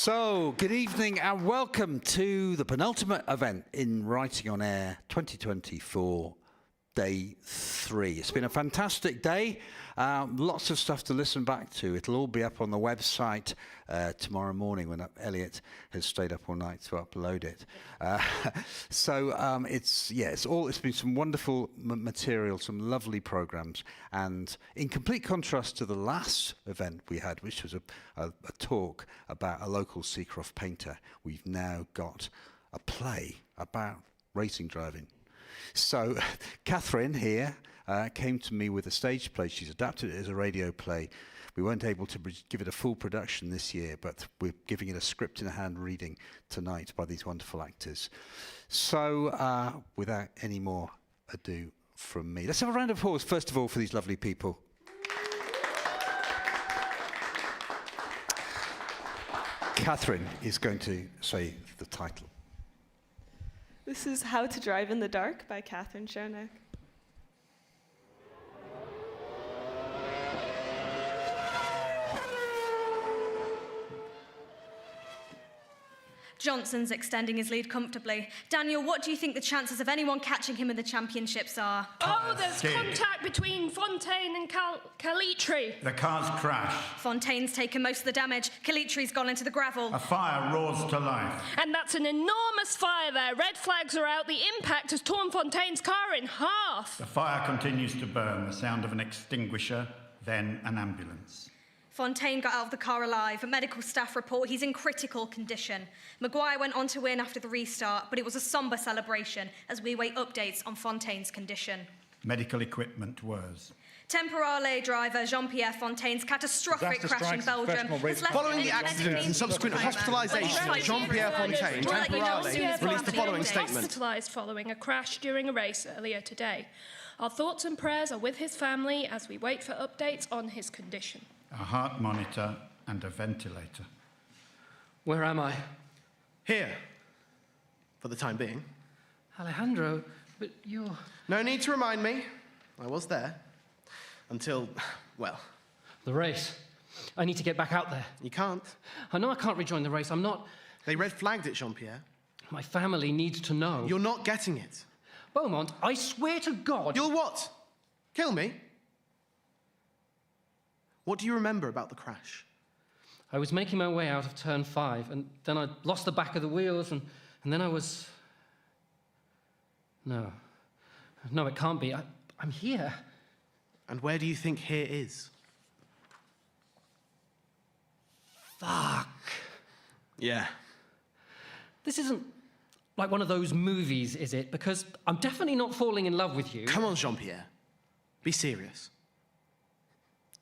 So, good evening and welcome to the penultimate event in Writing on Air 2024, Day 3. It's been a fantastic day, lots of stuff to listen back to. It'll all be up on the website tomorrow morning when Elliot has stayed up all night to upload it. It's been some wonderful material, some lovely programs, and in complete contrast to the last event we had, which was a talk about a local Seacroft painter, we've now got a play about racing driving. So Catherine here came to me with a stage play. She's adapted it as a radio play. We weren't able to give it a full production this year, but we're giving it a script in hand reading tonight by these wonderful actors. So without any more ado from me, let's have a round of applause, first of all, for these lovely people. Catherine is going to say the title. This is How to Drive in the Dark by Catherine Shonack. Johnson's extending his lead comfortably. Daniel, what do you think the chances of anyone catching him in the championships are? Oh, there's contact between Fontaine and Calitri. The car's crashed. Fontaine's taken most of the damage. Calitri's gone into the gravel. A fire roars to life. And that's an enormous fire there. Red flags are out. The impact has torn Fontaine's car in half. The fire continues to burn, the sound of an extinguisher, then an ambulance. Fontaine got out of the car alive. Medical staff report he's in critical condition. Maguire went on to win after the restart, but it was a sombre celebration as we wait updates on Fontaine's condition. Medical equipment whirs. Temporale driver Jean-Pierre Fontaine's catastrophic crash in Belgium has left Following the accident and subsequent hospitalisation, Jean-Pierre Fontaine, Temporale, released the following statement. Hospitalised following a crash during a race earlier today. Our thoughts and prayers are with his family as we wait for updates on his condition. A heart monitor and a ventilator. Where am I? Here, for the time being. Alejandro, but you're... No need to remind me. I was there. Until, well... The race. I need to get back out there. You can't. I know I can't rejoin the race. I'm not... They red flagged it, Jean-Pierre. My family needs to know. You're not getting it. Beaumont, I swear to God... You'll what? Kill me? What do you remember about the crash? I was making my way out of turn 5, and then I lost the back of the wheels, and then I was... No, it can't be. I'm here. And where do you think here is? Fuck. Yeah. This isn't like one of those movies, is it? Because I'm definitely not falling in love with you. Come on, Jean-Pierre. Be serious.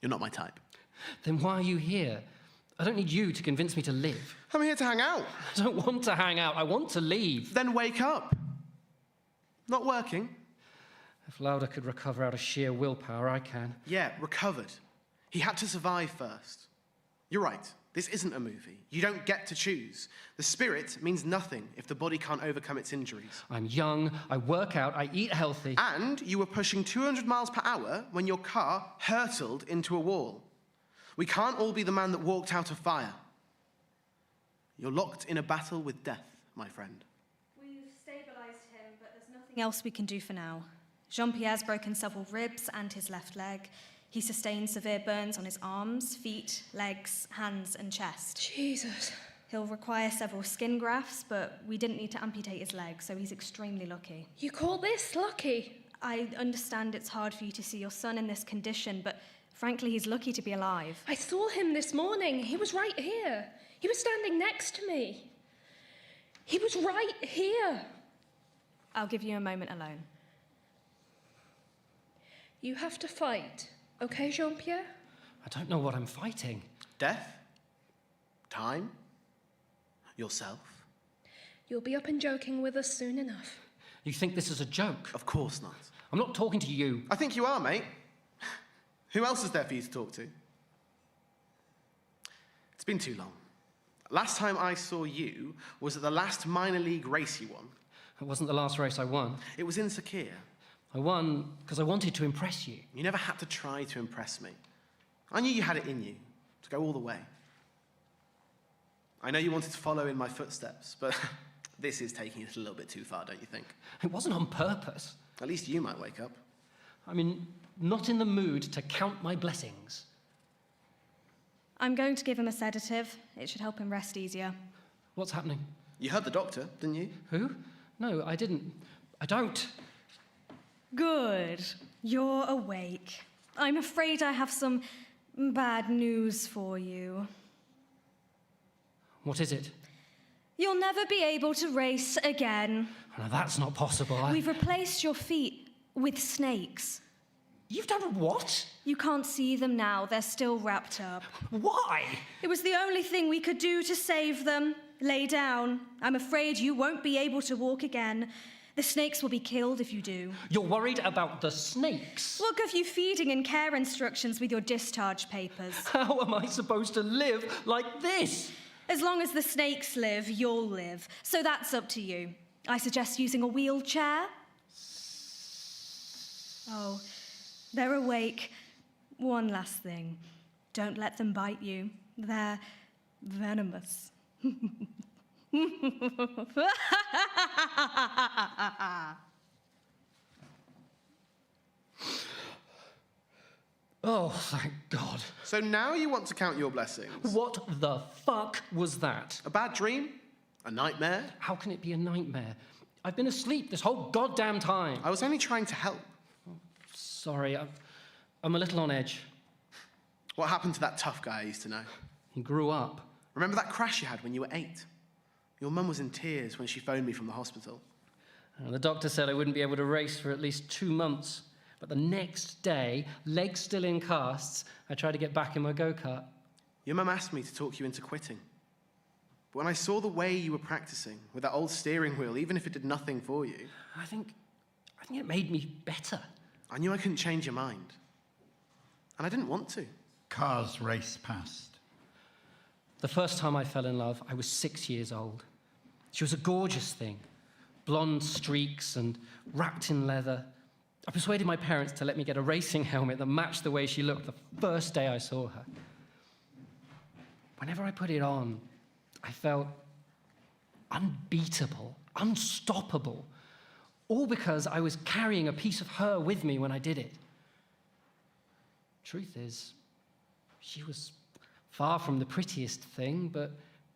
You're not my type. Then why are you here? I don't need you to convince me to live. I'm here to hang out. I don't want to hang out. I want to leave. Then wake up. Not working. If Lauda could recover out of sheer willpower, I can. Yeah, recovered. He had to survive first. You're right. This isn't a movie. You don't get to choose. The spirit means nothing if the body can't overcome its injuries. I'm young, I work out, I eat healthy. And you were pushing 200 miles per hour when your car hurtled into a wall. We can't all be the man that walked out of fire. You're locked in a battle with death, my friend. We've stabilised him, but there's nothing else we can do for now. Jean-Pierre's broken several ribs and his left leg. He sustained severe burns on his arms, feet, legs, hands, and chest. Jesus. He'll require several skin grafts, but we didn't need to amputate his leg, so he's extremely lucky. You call this lucky? I understand it's hard for you to see your son in this condition, but frankly, he's lucky to be alive. I saw him this morning. He was right here. He was standing next to me. He was right here. I'll give you a moment alone. You have to fight. Okay, Jean-Pierre? I don't know what I'm fighting. Death? Time? Yourself? You'll be up and joking with us soon enough. You think this is a joke? Of course not. I'm not talking to you. I think you are, mate. Who else is there for you to talk to? It's been too long. Last time I saw you was at the last minor league race you won. It wasn't the last race I won. It was in Sakir. I won because I wanted to impress you. You never had to try to impress me. I knew you had it in you to go all the way. I know you wanted to follow in my footsteps, but this is taking it a little bit too far, don't you think? It wasn't on purpose. At least you might wake up. I'm not in the mood to count my blessings. I'm going to give him a sedative. It should help him rest easier. What's happening? You heard the doctor, didn't you? Who? No, I didn't. I don't. Good. You're awake. I'm afraid I have some bad news for you. What is it? You'll never be able to race again. No, that's not possible. We've replaced your feet with snakes. You've done what? You can't see them now. They're still wrapped up. Why? It was the only thing we could do to save them. Lay down. I'm afraid you won't be able to walk again. The snakes will be killed if you do. You're worried about the snakes? We'll give you feeding and care instructions with your discharge papers. How am I supposed to live like this? As long as the snakes live, you'll live. So that's up to you. I suggest using a wheelchair. Oh, they're awake. One last thing. Don't let them bite you. They're venomous. Oh, thank God. So now you want to count your blessings? What the fuck was that? A bad dream? A nightmare? How can it be a nightmare? I've been asleep this whole goddamn time. I was only trying to help. Sorry, I'm a little on edge. What happened to that tough guy I used to know? He grew up. Remember that crash you had when you were 8? Your mum was in tears when she phoned me from the hospital. The doctor said I wouldn't be able to race for at least 2 months. But the next day, legs still in casts, I tried to get back in my go-kart. Your mum asked me to talk you into quitting. But when I saw the way you were practicing with that old steering wheel, even if it did nothing for you, I think it made me better. I knew I couldn't change your mind. And I didn't want to. Cars race past. The first time I fell in love, I was 6 years old. She was a gorgeous thing. Blonde streaks and wrapped in leather. I persuaded my parents to let me get a racing helmet that matched the way she looked the first day I saw her. Whenever I put it on, I felt unbeatable, unstoppable, all because I was carrying a piece of her with me when I did it. Truth is, she was far from the prettiest thing, but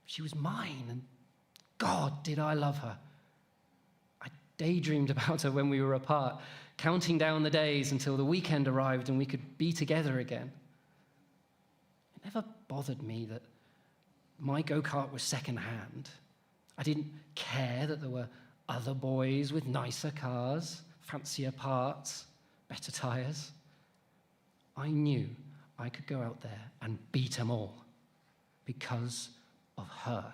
she was mine, and God, did I love her. I daydreamed about her when we were apart, counting down the days until the weekend arrived and we could be together again. It never bothered me that my go-kart was second-hand. I didn't care that there were other boys with nicer cars, fancier parts, better tires. I knew I could go out there and beat them all because of her.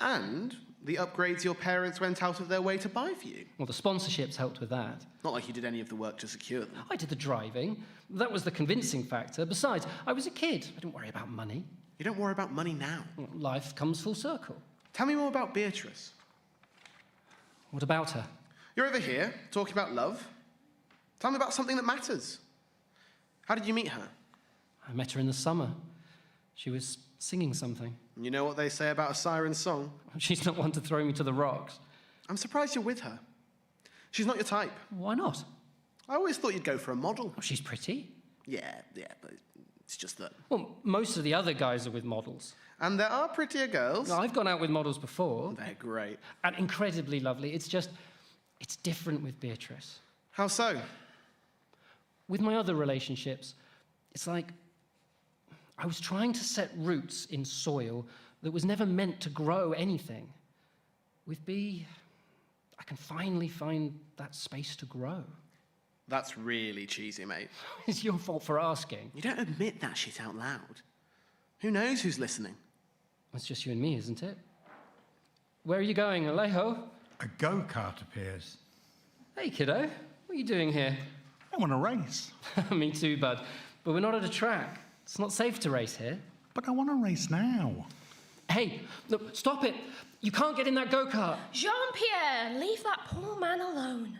And the upgrades your parents went out of their way to buy for you. Well, the sponsorships helped with that. Not like you did any of the work to secure them. I did the driving. That was the convincing factor. Besides, I was a kid. I didn't worry about money. You don't worry about money now. Life comes full circle. Tell me more about Beatrice. What about her? You're over here, talking about love. Tell me about something that matters. How did you meet her? I met her in the summer. She was singing something. You know what they say about a siren's song? She's not one to throw me to the rocks. I'm surprised you're with her. She's not your type. Why not? I always thought you'd go for a model. Oh, she's pretty. Yeah, but it's just that. Well, most of the other guys are with models. And there are prettier girls. I've gone out with models before. They're great. And incredibly lovely. It's different with Beatrice. How so? With my other relationships, it's like I was trying to set roots in soil that was never meant to grow anything. With B, I can finally find that space to grow. That's really cheesy, mate. It's your fault for asking. You don't admit that shit out loud. Who knows who's listening? It's just you and me, isn't it? Where are you going, Alejo? A go-kart appears. Hey, kiddo. What are you doing here? I want to race. Me too, bud. But we're not at a track. It's not safe to race here. But I want to race now. Hey, look, stop it. You can't get in that go-kart. Jean-Pierre, leave that poor man alone.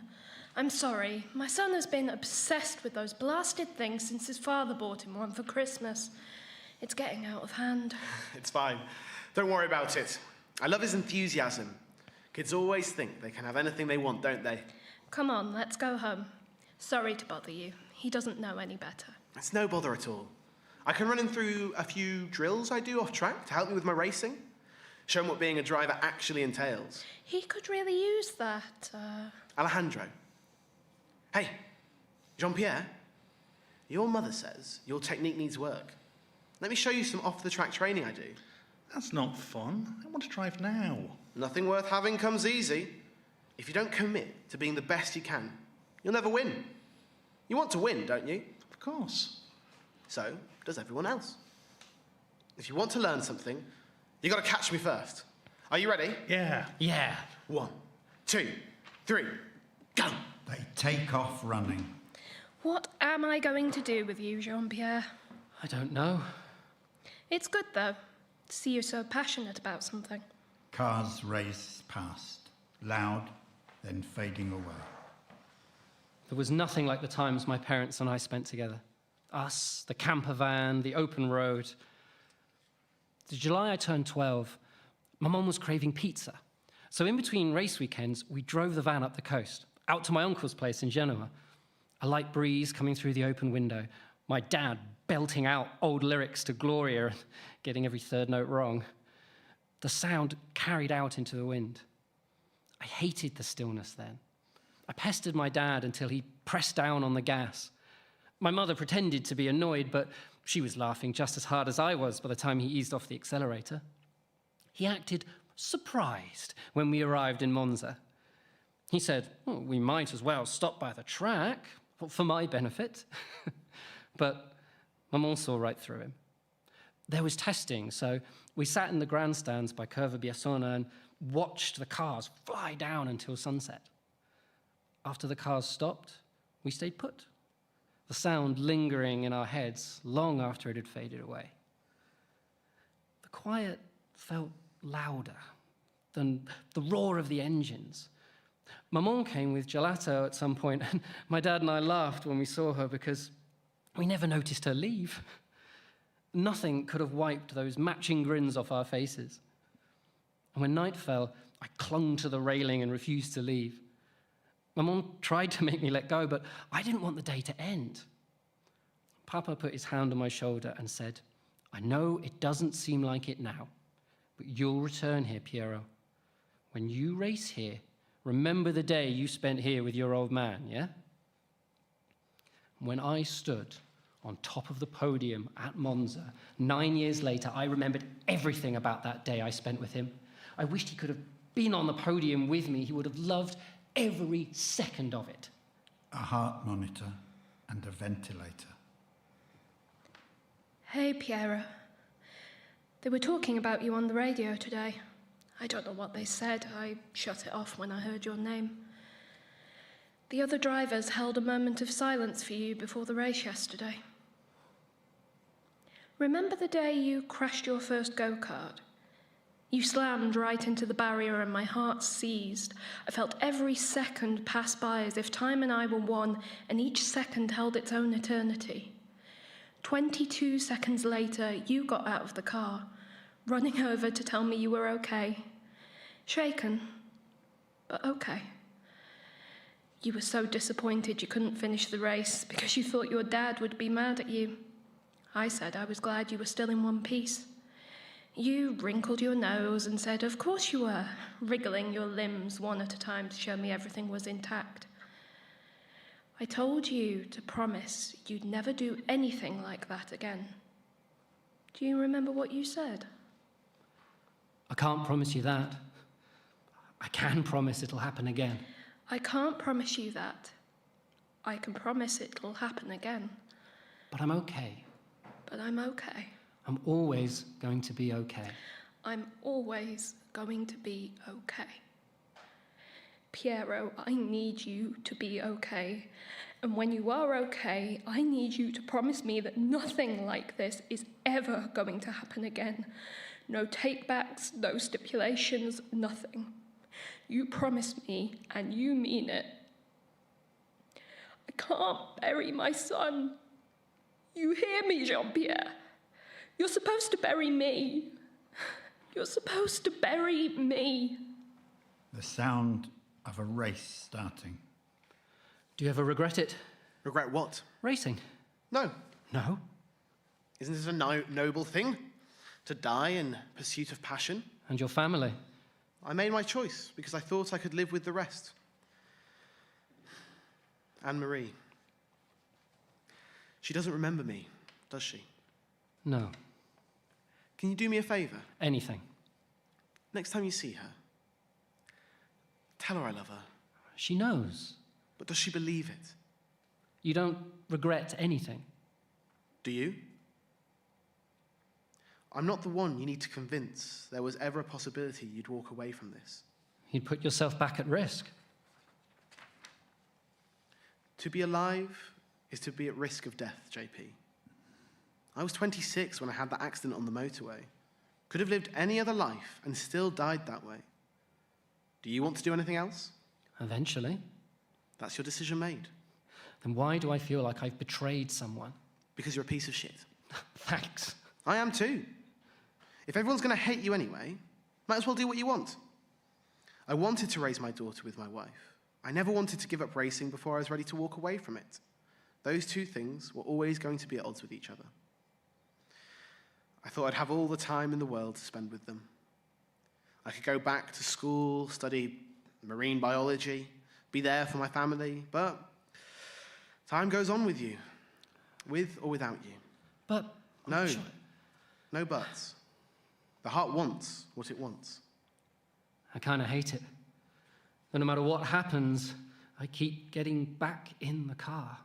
I'm sorry. My son has been obsessed with those blasted things since his father bought him one for Christmas. It's getting out of hand. It's fine. Don't worry about it. I love his enthusiasm. Kids always think they can have anything they want, don't they? Come on, let's go home. Sorry to bother you. He doesn't know any better. It's no bother at all. I can run him through a few drills I do off track to help me with my racing. Show him what being a driver actually entails. He could really use that. Alejandro. Hey, Jean-Pierre. Your mother says your technique needs work. Let me show you some off-the-track training I do. That's not fun. I want to drive now. Nothing worth having comes easy. If you don't commit to being the best you can, you'll never win. You want to win, don't you? Of course. So does everyone else. If you want to learn something, you got to catch me first. Are you ready? Yeah. Yeah. 1, 2, 3, go! They take off running. What am I going to do with you, Jean-Pierre? I don't know. It's good, though, to see you so passionate about something. Cars race past, loud, then fading away. There was nothing like the times my parents and I spent together. Us, the camper van, the open road. The July I turned 12, my mum was craving pizza. So in between race weekends, we drove the van up the coast, out to my uncle's place in Genoa. A light breeze coming through the open window. My dad belting out old lyrics to Gloria and getting every third note wrong. The sound carried out into the wind. I hated the stillness then. I pestered my dad until he pressed down on the gas. My mother pretended to be annoyed, but she was laughing just as hard as I was by the time he eased off the accelerator. He acted surprised when we arrived in Monza. He said, well, we might as well stop by the track, for my benefit. But Maman saw right through him. There was testing, so we sat in the grandstands by Curva Biasona and watched the cars fly down until sunset. After the cars stopped, we stayed put, the sound lingering in our heads long after it had faded away. The quiet felt louder than the roar of the engines. Maman came with gelato at some point, and my dad and I laughed when we saw her because we never noticed her leave. Nothing could have wiped those matching grins off our faces. And when night fell, I clung to the railing and refused to leave. Maman tried to make me let go, but I didn't want the day to end. Papa put his hand on my shoulder and said, I know it doesn't seem like it now, but you'll return here, Piero. When you race here, remember the day you spent here with your old man, yeah? When I stood on top of the podium at Monza 9 years later, I remembered everything about that day I spent with him. I wished he could have been on the podium with me. He would have loved every second of it. A heart monitor and a ventilator. Hey, Piero. They were talking about you on the radio today. I don't know what they said. I shut it off when I heard your name. The other drivers held a moment of silence for you before the race yesterday. Remember the day you crashed your first go-kart? You slammed right into the barrier and my heart seized. I felt every second pass by as if time and I were one, and each second held its own eternity. 22 seconds later, you got out of the car, running over to tell me you were okay. Shaken, but okay. You were so disappointed you couldn't finish the race because you thought your dad would be mad at you. I said I was glad you were still in one piece. You wrinkled your nose and said, of course you were, wriggling your limbs one at a time to show me everything was intact. I told you to promise you'd never do anything like that again. Do you remember what you said? I can't promise you that. I can promise it'll happen again. I can't promise you that. I can promise it'll happen again. But I'm okay. But I'm okay. I'm always going to be okay. I'm always going to be okay. Piero, I need you to be okay. And when you are okay, I need you to promise me that nothing like this is ever going to happen again. No takebacks, no stipulations, nothing. You promise me, and you mean it. I can't bury my son. You hear me, Jean-Pierre? You're supposed to bury me. You're supposed to bury me. The sound of a race starting. Do you ever regret it? Regret what? Racing? No. No. Isn't it a noble thing? To die in pursuit of passion? And your family? I made my choice because I thought I could live with the rest. Anne-Marie. She doesn't remember me, does she? No. Can you do me a favour? Anything. Next time you see her, tell her I love her. She knows. But does she believe it? You don't regret anything. Do you? I'm not the one you need to convince there was ever a possibility you'd walk away from this. You'd put yourself back at risk. To be alive is to be at risk of death, JP. I was 26 when I had that accident on the motorway. Could have lived any other life and still died that way. Do you want to do anything else? Eventually. That's your decision made. Then why do I feel like I've betrayed someone? Because you're a piece of shit. Thanks. I am too. If everyone's going to hate you anyway, might as well do what you want. I wanted to raise my daughter with my wife. I never wanted to give up racing before I was ready to walk away from it. Those two things were always going to be at odds with each other. I thought I'd have all the time in the world to spend with them. I could go back to school, study marine biology, be there for my family, but time goes on with you, with or without you. But... No, no buts. The heart wants what it wants. I kind of hate it. But no matter what happens, I keep getting back in the car.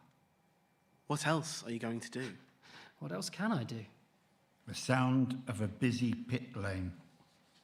What else are you going to do? What else can I do? The sound of a busy pit lane.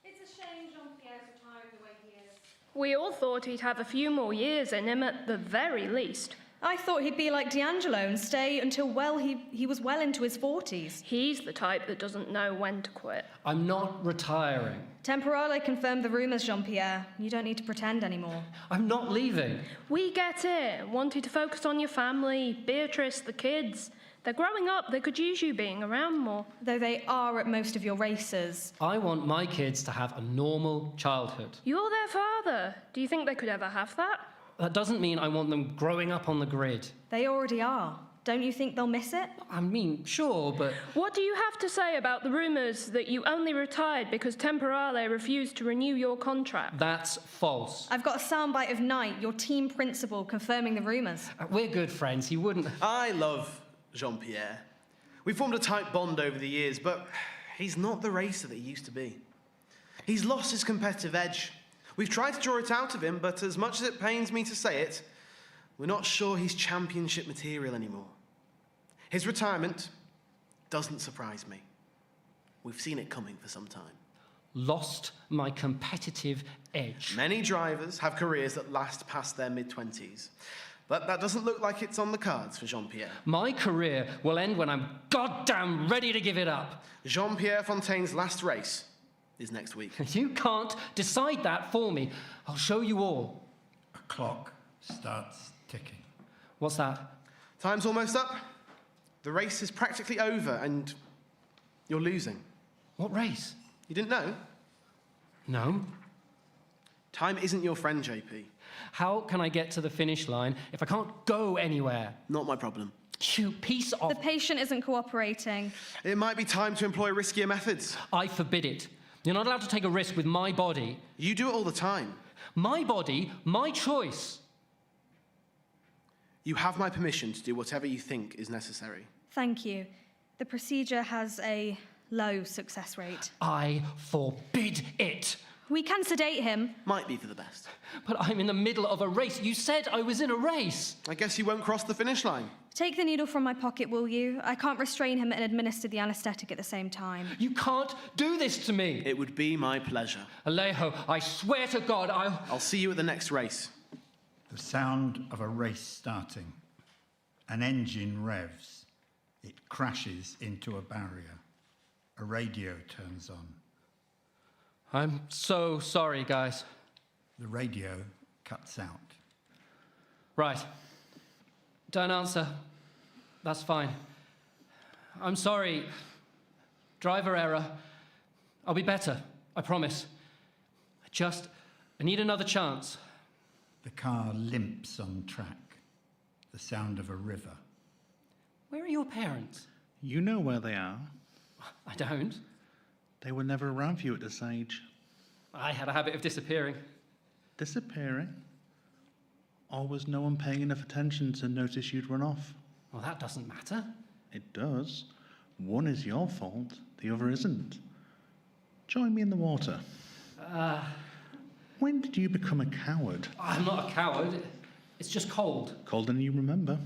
It's a shame Jean-Pierre's retiring the way he is. We all thought he'd have a few more years in him at the very least. I thought he'd be like D'Angelo and stay until, he was well into his 40s. He's the type that doesn't know when to quit. I'm not retiring. Temporale confirmed the rumours, Jean-Pierre. You don't need to pretend anymore. I'm not leaving. We get it. Wanted to focus on your family, Beatrice, the kids. They're growing up. They could use you being around more. Though they are at most of your races. I want my kids to have a normal childhood. You're their father. Do you think they could ever have that? That doesn't mean I want them growing up on the grid. They already are. Don't you think they'll miss it? I mean, sure, but... What do you have to say about the rumours that you only retired because Temporale refused to renew your contract? That's false. I've got a soundbite of Knight, your team principal, confirming the rumours. We're good friends. He wouldn't... I love Jean-Pierre. We formed a tight bond over the years, but he's not the racer that he used to be. He's lost his competitive edge. We've tried to draw it out of him, but as much as it pains me to say it, we're not sure he's championship material anymore. His retirement doesn't surprise me. We've seen it coming for some time. Lost my competitive edge. Many drivers have careers that last past their mid-20s, but that doesn't look like it's on the cards for Jean-Pierre. My career will end when I'm goddamn ready to give it up. Jean-Pierre Fontaine's last race is next week. You can't decide that for me. I'll show you all. A clock starts ticking. What's that? Time's almost up. The race is practically over, and you're losing. What race? You didn't know? No. Time isn't your friend, JP. How can I get to the finish line if I can't go anywhere? Not my problem. You piece of... The patient isn't cooperating. It might be time to employ riskier methods. I forbid it. You're not allowed to take a risk with my body. You do it all the time. My body, my choice. You have my permission to do whatever you think is necessary. Thank you. The procedure has a low success rate. I forbid it. We can sedate him. Might be for the best. But I'm in the middle of a race. You said I was in a race. I guess you won't cross the finish line. Take the needle from my pocket, will you? I can't restrain him and administer the anaesthetic at the same time. You can't do this to me. It would be my pleasure. Alejo, I swear to God, I'll see you at the next race. The sound of a race starting. An engine revs. It crashes into a barrier. A radio turns on. I'm so sorry, guys. The radio cuts out. Right. Don't answer. That's fine. I'm sorry. Driver error. I'll be better, I promise. I need another chance. The car limps on track. The sound of a river. Where are your parents? You know where they are. I don't. They were never around for you at this age. I had a habit of disappearing. Disappearing? Or was no one paying enough attention to notice you'd run off? Well, that doesn't matter. It does. One is your fault, the other isn't. Join me in the water. When did you become a coward? I'm not a coward. It's just cold. Colder than you remember.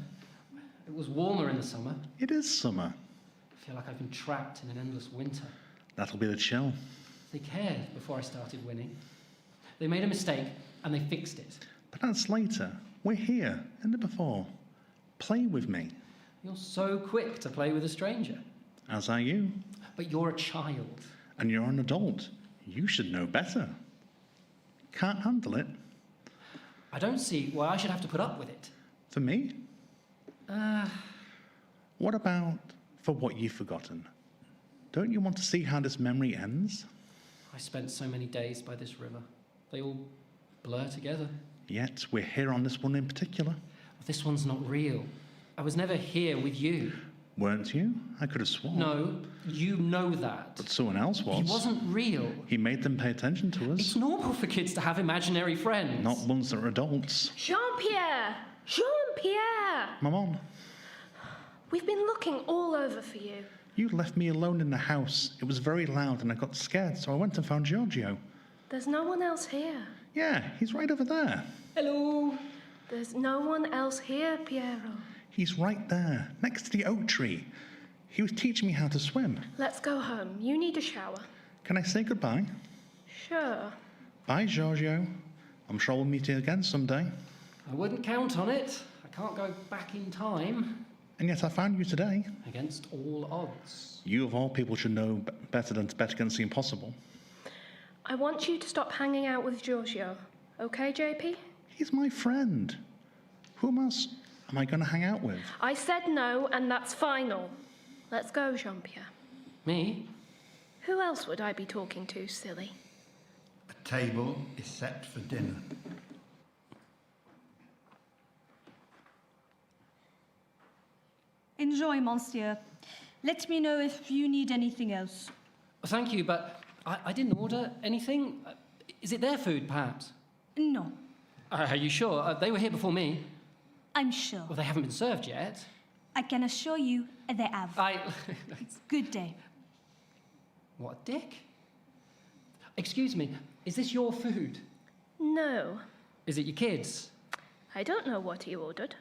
It was warmer in the summer. It is summer. I feel like I've been trapped in an endless winter. That'll be the chill. They cared before I started winning. They made a mistake and they fixed it. But that's later. We're here, and never before. Play with me. You're so quick to play with a stranger. As are you. But you're a child. And you're an adult. You should know better. Can't handle it. I don't see why I should have to put up with it. For me? What about for what you've forgotten? Don't you want to see how this memory ends? I spent so many days by this river. They all blur together. Yet we're here on this one in particular. This one's not real. I was never here with you. Weren't you? I could have sworn. No, you know that. But someone else was. He wasn't real. He made them pay attention to us. It's normal for kids to have imaginary friends. Not ones that are adults. Jean-Pierre! Jean-Pierre! Maman, We've been looking all over for you. you left me alone in the house. It was very loud and I got scared, so I went and found Giorgio. There's no one else here. Yeah, he's right over there. Hello. There's no one else here, Piero. He's right there, next to the oak tree. He was teaching me how to swim. Let's go home. You need a shower. Can I say goodbye? Sure. Bye, Giorgio. I'm sure we'll meet you again someday. I wouldn't count on it. I can't go back in time. And yet I found you today. Against all odds. You of all people should know better than to bet against the impossible. I want you to stop hanging out with Giorgio. Okay, JP? He's my friend. Whom else am I going to hang out with? I said no, and that's final. Let's go, Jean-Pierre. Me? Who else would I be talking to, silly? A table is set for dinner. Enjoy, monsieur. Let me know if you need anything else. Thank you, but I didn't order anything. Is it their food, perhaps? No, Are you sure? They were here before me. I'm sure. Well, they haven't been served yet. I can assure you they have. Good day. What a dick. Excuse me, is this your food? No. Is it your kid's? I don't know what he ordered.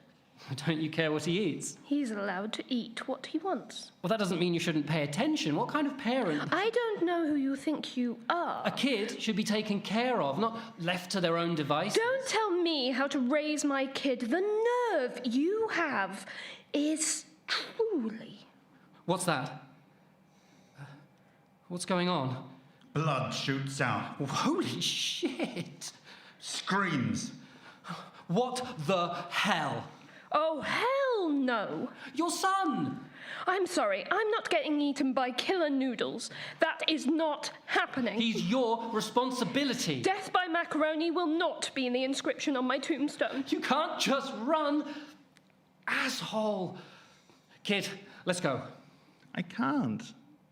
Don't you care what he eats? He's allowed to eat what he wants. Well, that doesn't mean you shouldn't pay attention. What kind of parent? I don't know who you think you are. A kid should be taken care of, not left to their own devices. Don't tell me how to raise my kid. The nerve you have is truly... What's that? What's going on? Blood shoots out. Holy shit! Screams. What the hell? Oh, hell no! Your son! I'm sorry, I'm not getting eaten by killer noodles. That is not happening. He's your responsibility. Death by macaroni will not be in the inscription on my tombstone. You can't just run. Asshole. Kid, let's go. I can't.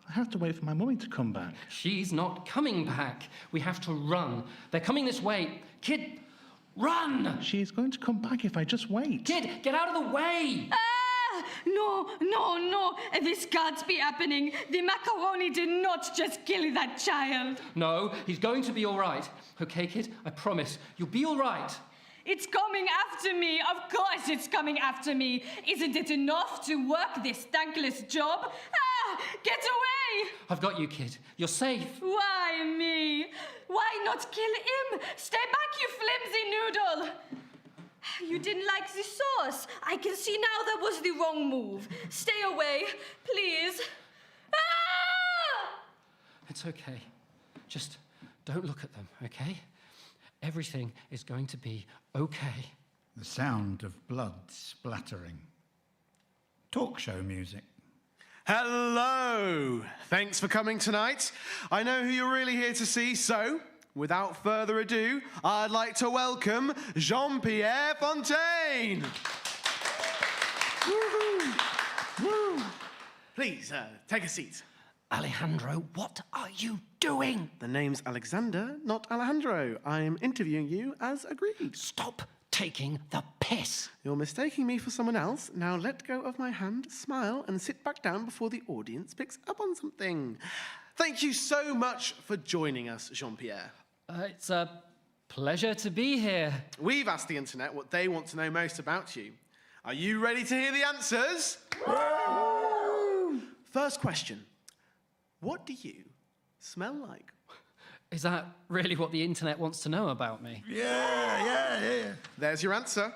I have to wait for my mummy to come back. She's not coming back. We have to run. They're coming this way. Kid, run! She's going to come back if I just wait. Kid, get out of the way! No, no, no. This can't be happening. The macaroni did not just kill that child. No, he's going to be all right. Okay, kid, I promise. You'll be all right. It's coming after me. Of course it's coming after me. Isn't it enough to work this thankless job? Get away! I've got you, kid. You're safe. Why me? Why not kill him? Stay back, you flimsy noodle! You didn't like the sauce. I can see now that was the wrong move. Stay away, please. It's okay. Just don't look at them, okay? Everything is going to be okay. The sound of blood splattering. Talk show music. Hello! Thanks for coming tonight. I know who you're really here to see, so without further ado, I'd like to welcome Jean-Pierre Fontaine. Woo-hoo. Please, take a seat. Alejandro, what are you doing? The name's Alexander, not Alejandro. I am interviewing you as agreed. Stop taking the piss. You're mistaking me for someone else. Now let go of my hand, smile, and sit back down before the audience picks up on something. Thank you so much for joining us, Jean-Pierre. It's a pleasure to be here. We've asked the internet what they want to know most about you. Are you ready to hear the answers? Woo! First question. What do you smell like? Is that really what the internet wants to know about me? Yeah. There's your answer.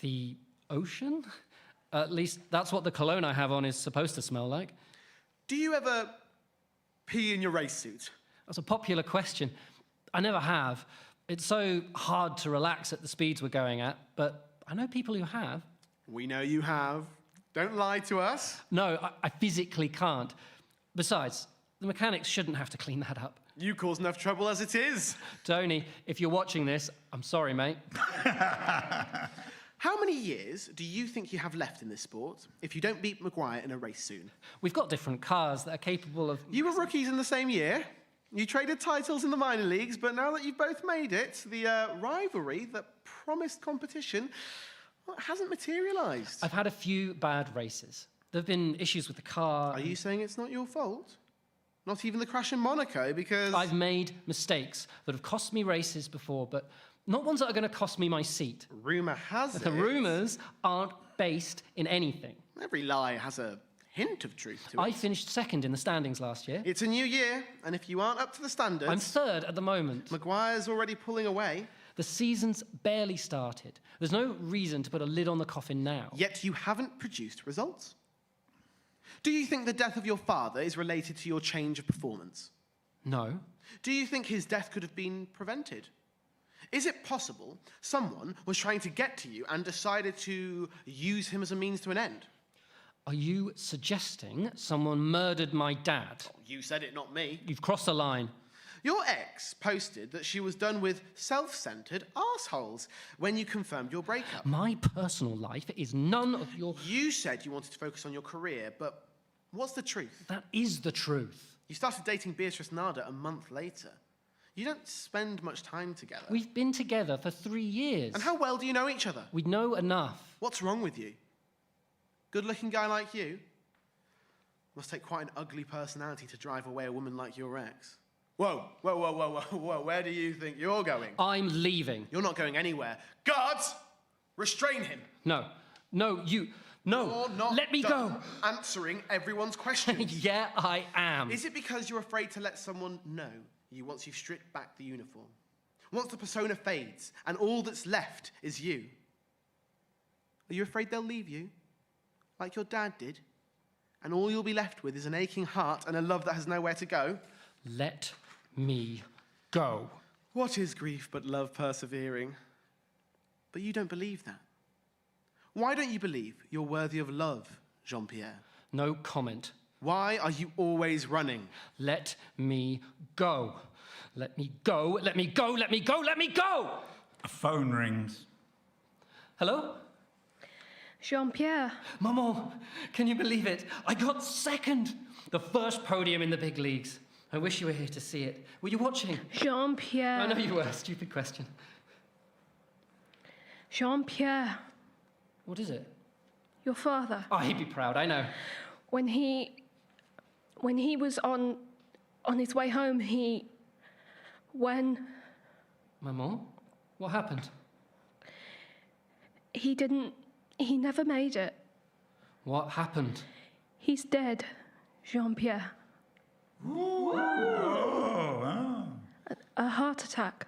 The ocean? At least that's what the cologne I have on is supposed to smell like. Do you ever pee in your race suit? That's a popular question. I never have. It's so hard to relax at the speeds we're going at, but I know people who have. We know you have. Don't lie to us. No, I physically can't. Besides, the mechanics shouldn't have to clean that up. You cause enough trouble as it is. Tony, if you're watching this, I'm sorry, mate. How many years do you think you have left in this sport if you don't beat Maguire in a race soon? We've got different cars that are capable of... You were rookies in the same year. You traded titles in the minor leagues, but now that you've both made it, the rivalry that promised competition hasn't materialised. I've had a few bad races. There have been issues with the car. Are you saying it's not your fault? Not even the crash in Monaco, because... I've made mistakes that have cost me races before, but not ones that are going to cost me my seat. Rumour has it... The rumours aren't based in anything. Every lie has a hint of truth to it. I finished second in the standings last year. It's a new year, and if you aren't up to the standards... I'm third at the moment. Maguire's already pulling away. The season's barely started. There's no reason to put a lid on the coffin now. Yet you haven't produced results. Do you think the death of your father is related to your change of performance? No. Do you think his death could have been prevented? Is it possible someone was trying to get to you and decided to use him as a means to an end? Are you suggesting someone murdered my dad? You said it, not me. You've crossed the line. Your ex posted that she was done with self-centered arseholes when you confirmed your breakup. My personal life is none of your... You said you wanted to focus on your career, but what's the truth? That is the truth. You started dating Beatrice Nada a month later. You don't spend much time together. We've been together for 3 years. And how well do you know each other? We know enough. What's wrong with you? Good-looking guy like you? Must take quite an ugly personality to drive away a woman like your ex. Whoa, where do you think you're going? I'm leaving. You're not going anywhere. Guards! Restrain him! No, you... No, You're not let me go. Answering everyone's questions. Yeah, I am. Is it because you're afraid to let someone know you once you've stripped back the uniform? Once the persona fades and all that's left is you? Are you afraid they'll leave you? Like your dad did? And all you'll be left with is an aching heart and a love that has nowhere to go? Let me go. What is grief but love persevering? But you don't believe that. Why don't you believe you're worthy of love, Jean-Pierre? No comment. Why are you always running? Let me go. Let me go. Let me go. Let me go. Let me go. A phone rings. Hello? Jean-Pierre. Maman, can you believe it? I got second. The first podium in the big leagues. I wish you were here to see it. Were you watching? Jean-Pierre. I know you were. Stupid question. Jean-Pierre. What is it? Your father. Oh, he'd be proud, I know. When he was on his way home, Maman? What happened? he never made it. What happened? He's dead, Jean-Pierre. Oh, wow. A heart attack.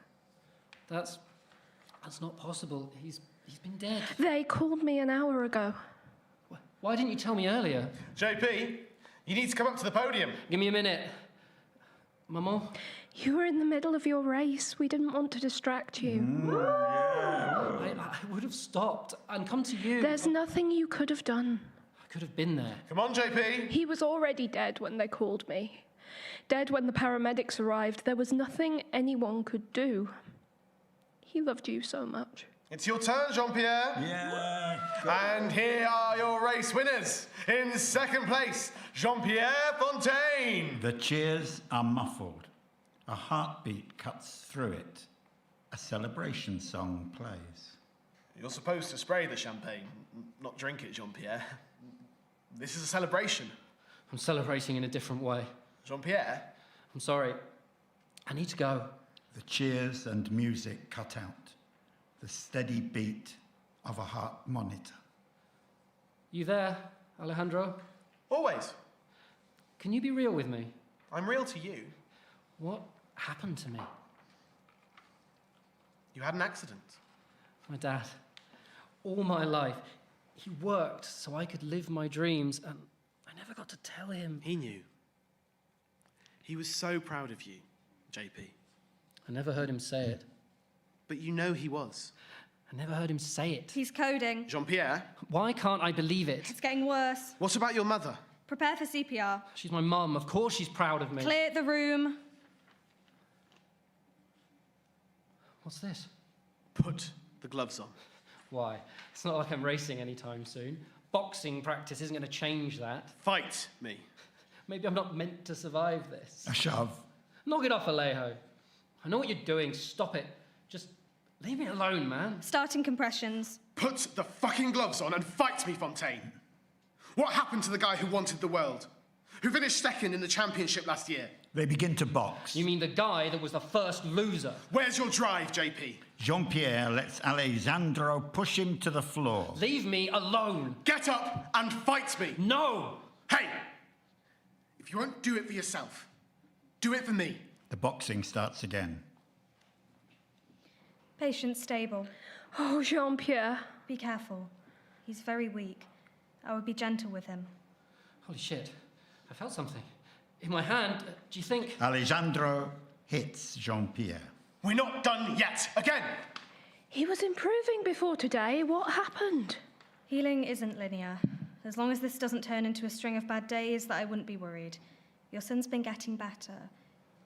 That's not possible. He's been dead. They called me an hour ago. Why didn't you tell me earlier? JP, you need to come up to the podium. Give me a minute. Maman? You were in the middle of your race. We didn't want to distract you. I would have stopped and come to you. There's nothing you could have done. could have been there. Come on, JP. He was already dead when they called me. Dead when the paramedics arrived. There was nothing anyone could do. He loved you so much. It's your turn, Jean-Pierre. Yeah. And here are your race winners. In second place, Jean-Pierre Fontaine. The cheers are muffled. A heartbeat cuts through it. A celebration song plays. You're supposed to spray the champagne, not drink it, Jean-Pierre. This is a celebration. I'm celebrating in a different way. Jean-Pierre? I'm sorry. I need to go. The cheers and music cut out. The steady beat of a heart monitor. You there, Alejandro? Always. Can you be real with me? I'm real to you. What happened to me? You had an accident. My dad. All my life, he worked so I could live my dreams, and I never got to tell him. He knew. He was so proud of you, JP. I never heard him say it. But you know he was. I never heard him say it. He's coding. Jean-Pierre? Why can't I believe it? It's getting worse. What about your mother? Prepare for CPR. She's my mum. Of course she's proud of me. Clear the room. What's this? Put the gloves on. Why? It's not like I'm racing anytime soon. Boxing practice isn't going to change that. Fight me. Maybe I'm not meant to survive this. A shove. Knock it off, Alejo. I know what you're doing. Stop it. Just leave me alone, man. Starting compressions. Put the fucking gloves on and fight me, Fontaine. What happened to the guy who wanted the world? Who finished second in the championship last year? They begin to box. You mean the guy that was the first loser? Where's your drive, JP? Jean-Pierre lets Alejandro push him to the floor. Leave me alone. Get up and fight me. No! Hey! If you won't do it for yourself, do it for me. The boxing starts again. Patient stable. Oh, Jean-Pierre. Be careful. He's very weak. I would be gentle with him. Holy shit. I felt something. In my hand. Do you think... Alejandro hits Jean-Pierre. We're not done yet. Again! He was improving before today. What happened? Healing isn't linear. As long as this doesn't turn into a string of bad days, that I wouldn't be worried. Your son's been getting better.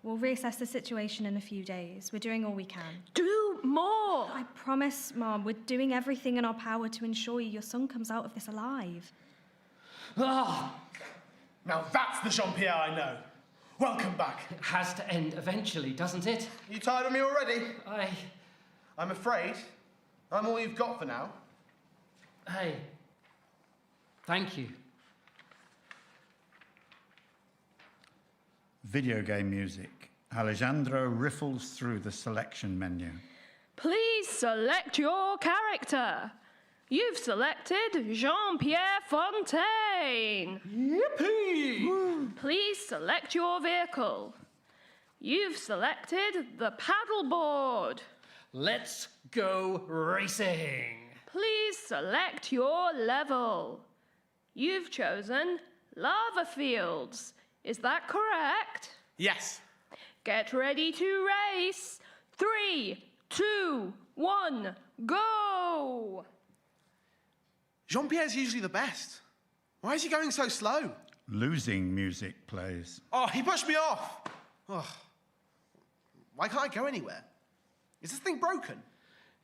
We'll reassess the situation in a few days. We're doing all we can. Do more! I promise, Mom, we're doing everything in our power to ensure your son comes out of this alive. Ah! Now that's the Jean-Pierre I know. Welcome back. It has to end eventually, doesn't it? You tired of me already? I'm afraid I'm all you've got for now. Hey. Thank you. Video game music. Alejandro riffles through the selection menu. Please select your character. You've selected Jean-Pierre Fontaine. Yippee! Please select your vehicle. You've selected the paddleboard. Let's go racing. Please select your level. You've chosen lava fields. Is that correct? Yes. Get ready to race. 3, 2, 1, go! Jean-Pierre's usually the best. Why is he going so slow? Losing music plays. Oh, he pushed me off. Oh. Why can't I go anywhere? Is this thing broken?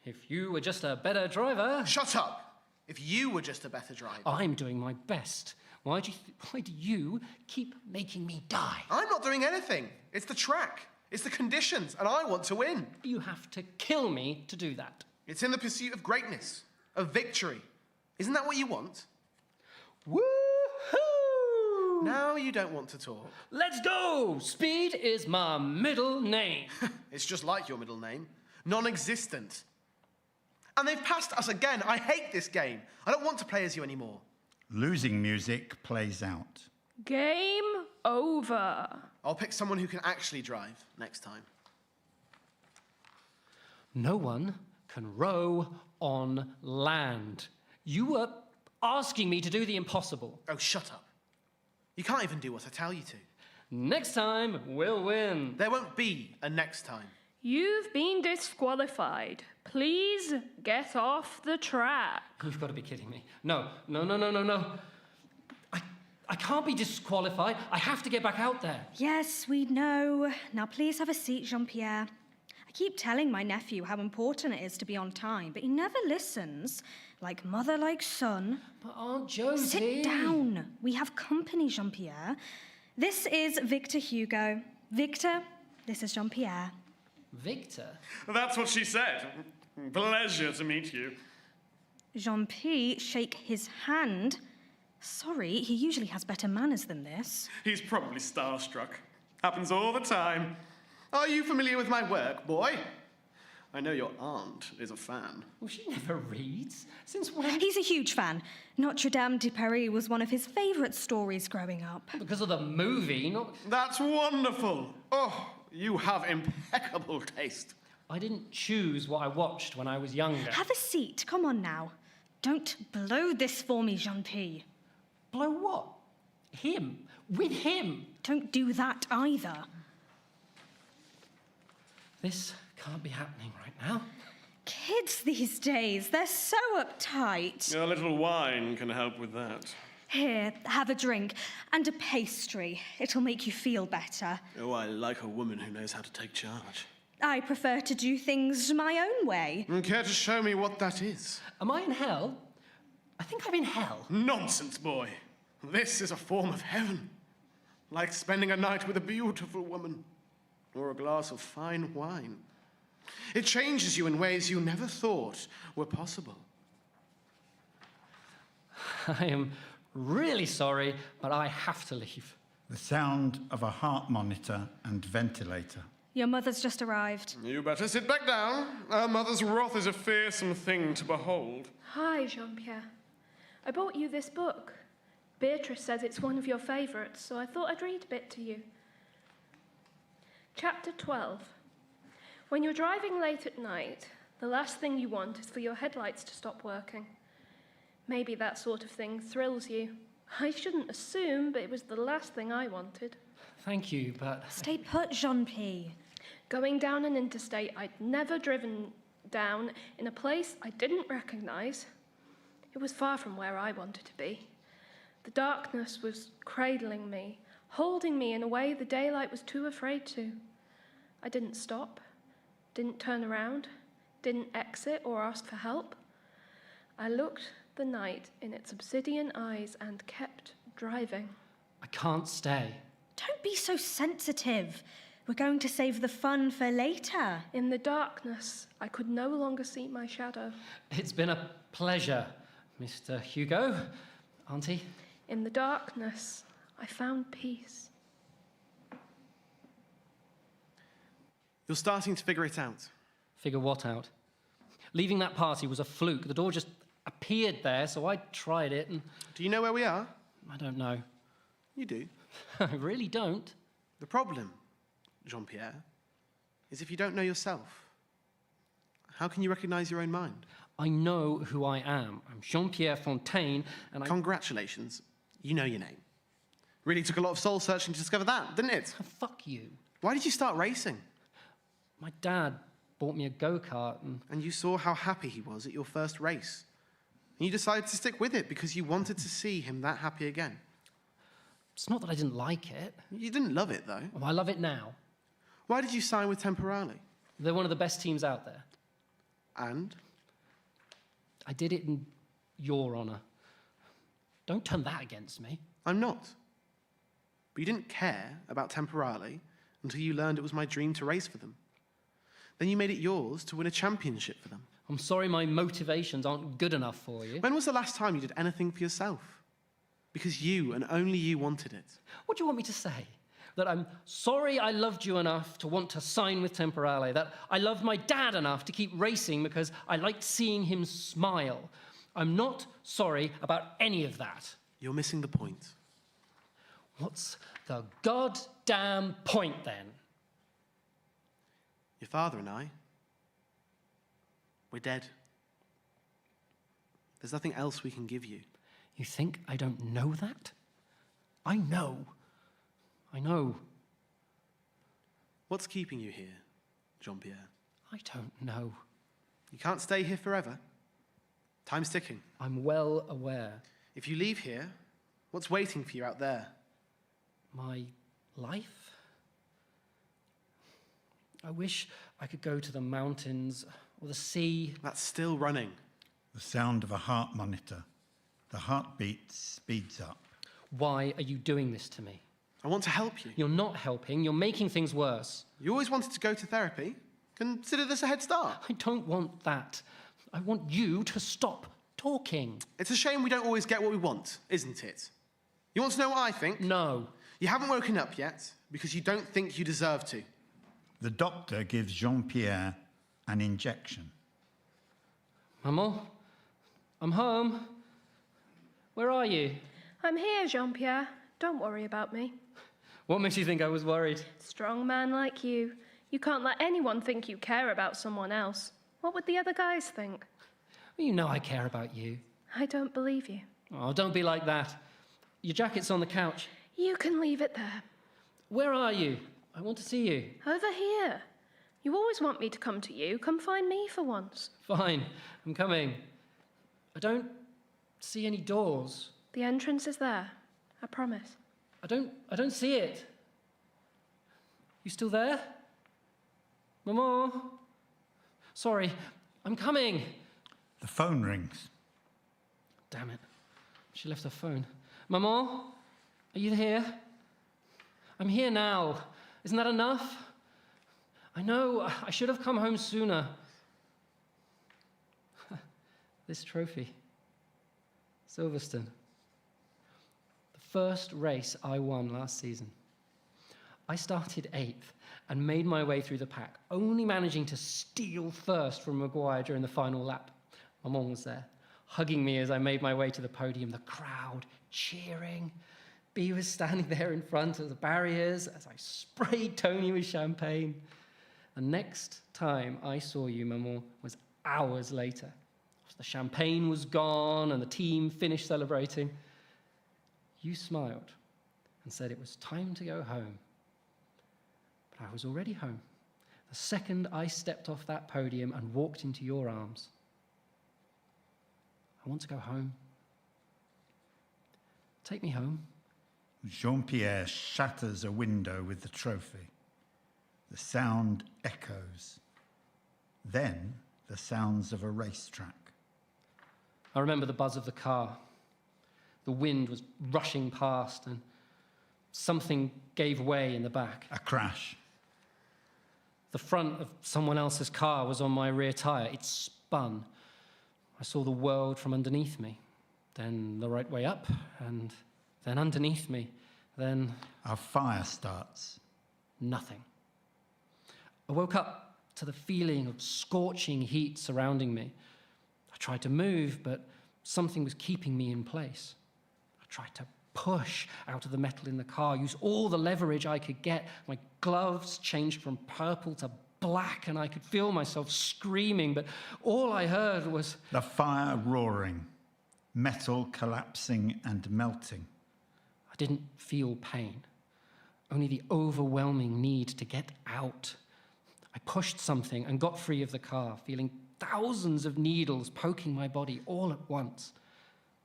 If you were just a better driver... Shut up. If you were just a better driver. I'm doing my best. Why do you keep making me die? I'm not doing anything. It's the track. It's the conditions, and I want to win. You have to kill me to do that. It's in the pursuit of greatness, of victory. Isn't that what you want? Woohoo! Now you don't want to talk. Let's go! Speed is my middle name. It's just like your middle name. Non-existent. And they've passed us again. I hate this game. I don't want to play as you anymore. Losing music plays out. Game over. I'll pick someone who can actually drive next time. No one can row on land. You were asking me to do the impossible. Oh, shut up. You can't even do what I tell you to. Next time, we'll win. There won't be a next time. You've been disqualified. Please get off the track. You've got to be kidding me. No. I can't be disqualified. I have to get back out there. Yes, we know. Now please have a seat, Jean-Pierre. I keep telling my nephew how important it is to be on time, but he never listens. Like mother, like son. But Aunt Josie... Sit down. We have company, Jean-Pierre. This is Victor Hugo. Victor, this is Jean-Pierre. Victor? That's what she said. Pleasure to meet you. Jean-Pierre, shake his hand. Sorry, he usually has better manners than this. He's probably starstruck. Happens all the time. Are you familiar with my work, boy? I know your aunt is a fan. Well, she never reads. Since when? He's a huge fan. Notre Dame de Paris was one of his favourite stories growing up. Because of the movie, not... That's wonderful. Oh, you have impeccable taste. I didn't choose what I watched when I was younger. Have a seat. Come on now. Don't blow this for me, Jean-Pierre. Blow what? Him. With him. Don't do that either. This can't be happening right now. Kids these days, they're so uptight. A little wine can help with that. Here, have a drink and a pastry. It'll make you feel better. Oh, I like a woman who knows how to take charge. I prefer to do things my own way. Care to show me what that is? Am I in hell? I think I'm in hell. Nonsense, boy. This is a form of heaven. Like spending a night with a beautiful woman or a glass of fine wine. It changes you in ways you never thought were possible. I am really sorry, but I have to leave. The sound of a heart monitor and ventilator. Your mother's just arrived. You better sit back down. Our mother's wrath is a fearsome thing to behold. Hi, Jean-Pierre. I bought you this book. Beatrice says it's one of your favourites, so I thought I'd read a bit to you. Chapter 12. When you're driving late at night, the last thing you want is for your headlights to stop working. Maybe that sort of thing thrills you. I shouldn't assume, but it was the last thing I wanted. Thank you, but... Stay put, Jean-Pierre. Going down an interstate I'd never driven down in a place I didn't recognise. It was far from where I wanted to be. The darkness was cradling me, holding me in a way the daylight was too afraid to. I didn't stop, didn't turn around, didn't exit or ask for help. I looked the night in its obsidian eyes and kept driving. I can't stay. Don't be so sensitive. We're going to save the fun for later. In the darkness, I could no longer see my shadow. It's been a pleasure, Mr. Hugo. Auntie? In the darkness, I found peace. You're starting to figure it out. Figure what out? Leaving that party was a fluke. The door just appeared there, so I tried it and... Do you know where we are? I don't know. You do. I really don't. The problem, Jean-Pierre, is if you don't know yourself, how can you recognise your own mind? I know who I am. I'm Jean-Pierre Fontaine, and Congratulations. You know your name. Really took a lot of soul searching to discover that, didn't it? Fuck you. Why did you start racing? My dad bought me a go-kart And you saw how happy he was at your first race. And you decided to stick with it because you wanted to see him that happy again. It's not that I didn't like it. You didn't love it, though. Oh, I love it now. Why did you sign with Temporale? They're one of the best teams out there. And? I did it in your honour. Don't turn that against me. I'm not. But you didn't care about Temporale until you learned it was my dream to race for them. Then you made it yours to win a championship for them. I'm sorry my motivations aren't good enough for you. When was the last time you did anything for yourself? Because you and only you wanted it. What do you want me to say? That I'm sorry I loved you enough to want to sign with Temporale. That I loved my dad enough to keep racing because I liked seeing him smile. I'm not sorry about any of that. You're missing the point. What's the goddamn point then? Your father and I, we're dead. There's nothing else we can give you. You think I don't know that? I know. I know. What's keeping you here, Jean-Pierre? I don't know. You can't stay here forever. Time's ticking. I'm well aware. If you leave here, What's waiting for you out there? My life? I wish I could go to the mountains or the sea. That's still running. The sound of a heart monitor. The heartbeat speeds up. Why are you doing this to me? I want to help you. You're not helping. You're making things worse. You always wanted to go to therapy. Consider this a head start. I don't want that. I want you to stop talking. It's a shame we don't always get what we want, isn't it? You want to know what I think? No. You haven't woken up yet because you don't think you deserve to. The doctor gives Jean-Pierre an injection. Maman, I'm home. Where are you? I'm here, Jean-Pierre. Don't worry about me. What makes you think I was worried? Strong man like you. You can't let anyone think you care about someone else. What would the other guys think? Well, you know I care about you. I don't believe you. Oh, don't be like that. Your jacket's on the couch. You can leave it there. Where are you? I want to see you. Over here. You always want me to come to you. Come find me for once. Fine, I'm coming. I don't see any doors. The entrance is there. I promise. I don't see it. You still there? Maman? Sorry, I'm coming. The phone rings. Damn it. She left her phone. Maman? Are you here? I'm here now. Isn't that enough? I know, I should have come home sooner. This trophy. Silverstone. The first race I won last season. I started 8th and made my way through the pack, only managing to steal first from Maguire during the final lap. My mum was there, hugging me as I made my way to the podium, the crowd cheering. Bea was standing there in front of the barriers as I sprayed Tony with champagne. The next time I saw you, Maman, was hours later. The champagne was gone and the team finished celebrating. You smiled and said it was time to go home. But I was already home. The second I stepped off that podium and walked into your arms. I want to go home. Take me home. Jean-Pierre shatters a window with the trophy. The sound echoes. Then the sounds of a racetrack. I remember the buzz of the car. The wind was rushing past and something gave way in the back. A crash. The front of someone else's car was on my rear tire. It spun. I saw the world from underneath me, then the right way up, and then underneath me, then... A fire starts. Nothing. I woke up to the feeling of scorching heat surrounding me. I tried to move, but something was keeping me in place. I tried to push out of the metal in the car, use all the leverage I could get. My gloves changed from purple to black, and I could feel myself screaming, but all I heard was... The fire roaring, metal collapsing and melting. I didn't feel pain, only the overwhelming need to get out. I pushed something and got free of the car, feeling thousands of needles poking my body all at once.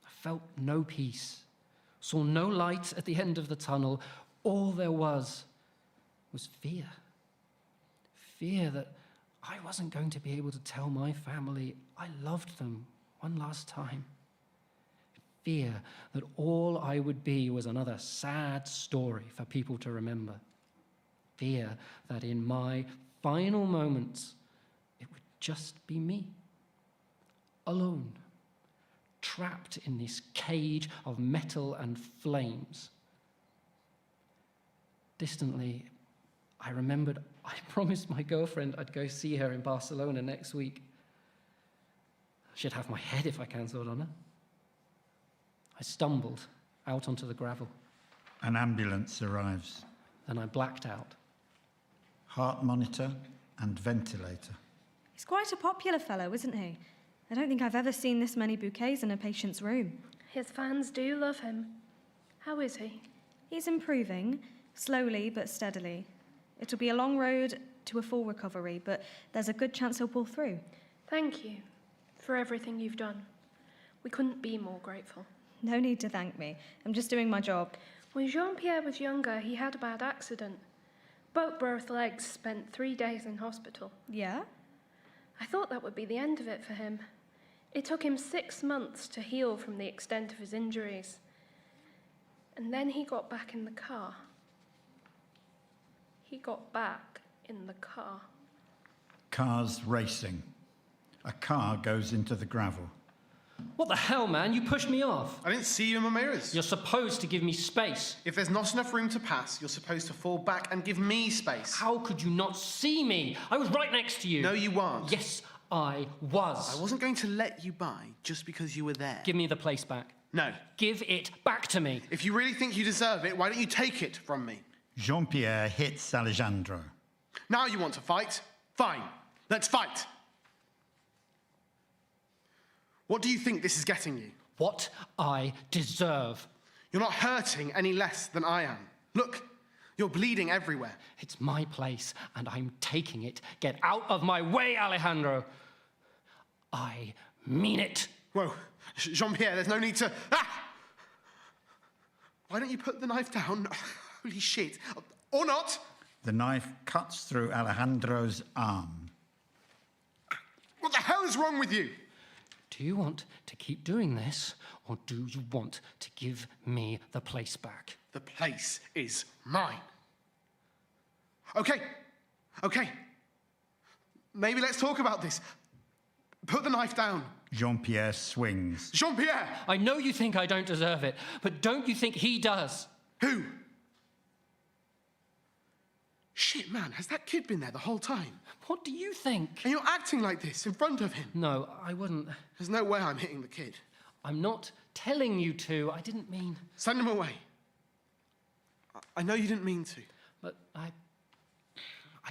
I felt no peace, saw no light at the end of the tunnel. All there was fear. Fear that I wasn't going to be able to tell my family I loved them one last time. Fear that all I would be was another sad story for people to remember. Fear that in my final moments, it would just be me, alone, trapped in this cage of metal and flames. Distantly, I remembered I promised my girlfriend I'd go see her in Barcelona next week. She'd have my head if I cancelled on her. I stumbled out onto the gravel. An ambulance arrives. Then I blacked out. Heart monitor and ventilator. He's quite a popular fellow, isn't he? I don't think I've ever seen this many bouquets in a patient's room. His fans do love him. How is he? He's improving, slowly but steadily. It'll be a long road to a full recovery, but there's a good chance he'll pull through. Thank you for everything you've done. We couldn't be more grateful. No need to thank me. I'm just doing my job. When Jean-Pierre was younger, he had a bad accident. Both legs, spent 3 days in hospital. Yeah? I thought that would be the end of it for him. It took him 6 months to heal from the extent of his injuries. And then he got back in the car. He got back in the car. Cars racing. A car goes into the gravel. What the hell, man? You pushed me off. I didn't see you in my mirrors. You're supposed to give me space. If there's not enough room to pass, you're supposed to fall back and give me space. How could you not see me? I was right next to you. No, you weren't. Yes, I was. I wasn't going to let you by just because you were there. Give me the place back. No. Give it back to me. If you really think you deserve it, why don't you take it from me? Jean-Pierre hits Alejandro. Now you want to fight? Fine. Let's fight. What do you think this is getting you? What I deserve. You're not hurting any less than I am. Look, you're bleeding everywhere. It's my place, and I'm taking it. Get out of my way, Alejandro. I mean it. Whoa, Jean-Pierre, there's no need to... Ah! Why don't you put the knife down? Holy shit. Or not. The knife cuts through Alejandro's arm. What the hell is wrong with you? Do you want to keep doing this, or do you want to give me the place back? The place is mine. Okay. Maybe let's talk about this. Put the knife down. Jean-Pierre swings. Jean-Pierre! I know you think I don't deserve it, but don't you think he does? Who? Shit, man, has that kid been there the whole time? What do you think? And you're acting like this in front of him. No, I wouldn't. There's no way I'm hitting the kid. I'm not telling you to. I didn't mean... Send him away. I know you didn't mean to. But I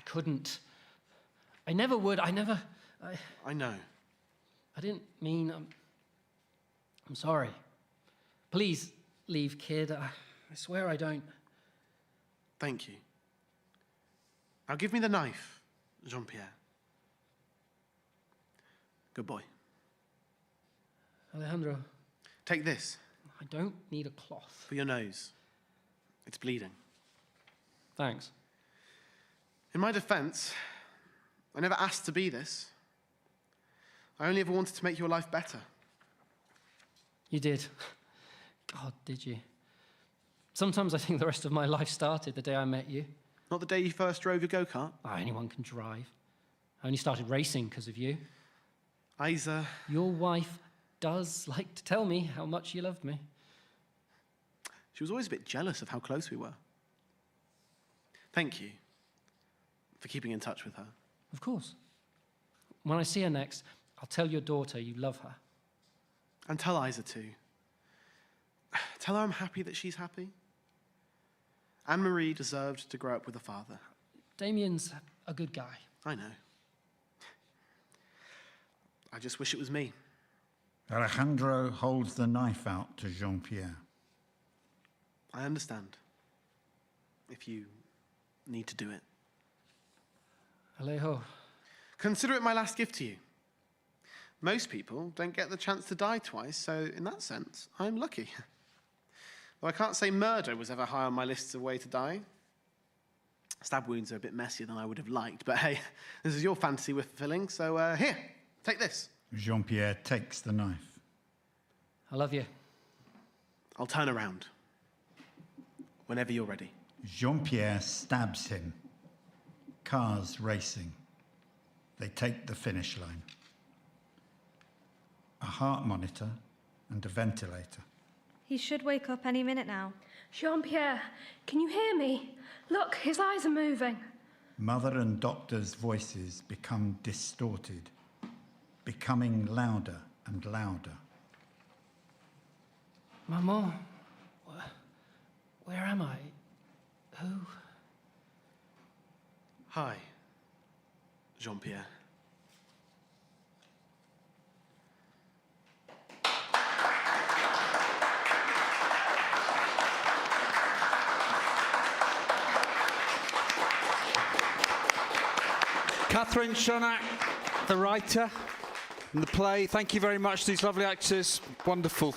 couldn't. I never would. I know. I didn't mean... I'm sorry. Please leave, kid. I swear I don't. Thank you. Now give me the knife, Jean-Pierre. Good boy. Alejandro. Take this. I don't need a cloth. For your nose. It's bleeding. Thanks. In my defense, I never asked to be this. I only ever wanted to make your life better. You did. God, did you? Sometimes I think the rest of my life started the day I met you. Not the day you first drove your go-kart? Anyone can drive. I only started racing because of you. Isa. Your wife does like to tell me how much you loved me. She was always a bit jealous of how close we were. Thank you for keeping in touch with her. Of course. When I see her next, I'll tell your daughter you love her. And tell Isa too. Tell her I'm happy that she's happy. Anne-Marie deserved to grow up with a father. Damien's a good guy. I know. I just wish it was me. Alejandro holds the knife out to Jean-Pierre. I understand. If you need to do it. Alejo. Consider it my last gift to you. Most people don't get the chance to die twice, so in that sense, I'm lucky. Though I can't say murder was ever high on my list of way to die. Stab wounds are a bit messier than I would have liked, but hey, this is your fantasy we're fulfilling, so here, take this. Jean-Pierre takes the knife. I love you. I'll turn around. Whenever you're ready. Jean-Pierre stabs him. Cars racing. They take the finish line. A heart monitor and a ventilator. He should wake up any minute now. Jean-Pierre, can you hear me? Look, his eyes are moving. Mother and doctor's voices become distorted, becoming louder and louder. Maman, where am I? Who? Hi, Jean-Pierre. Catherine Shonack, the writer, and the play. Thank you very much, these lovely actors. Wonderful.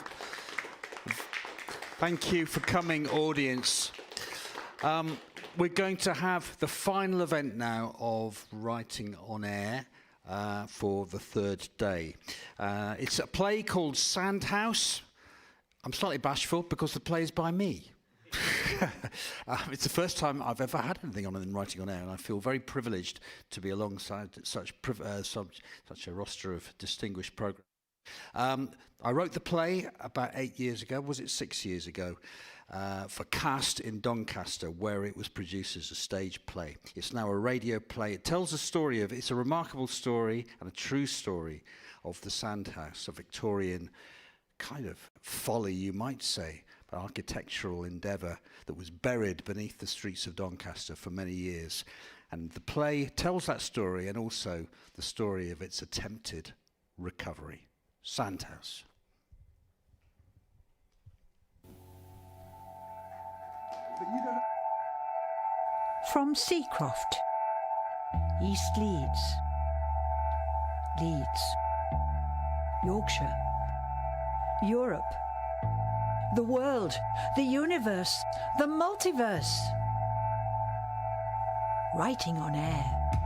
Thank you for coming, audience. We're going to have the final event now of Writing on Air for the third day. It's a play called Sandhouse. I'm slightly bashful because the play is by me. It's the first time I've ever had anything on in Writing on Air, and I feel very privileged to be alongside such a roster of distinguished programmes. I wrote the play about 8 years ago, was it 6 years ago, for Cast in Doncaster, where it was produced as a stage play. It's now a radio play. It tells it's a remarkable story and a true story of the Sandhouse, a Victorian kind of folly, you might say, an architectural endeavour that was buried beneath the streets of Doncaster for many years. And the play tells that story and also the story of its attempted recovery. Sandhouse. From Seacroft, East Leeds, Yorkshire, Europe, the world, the universe, the multiverse. Writing on Air.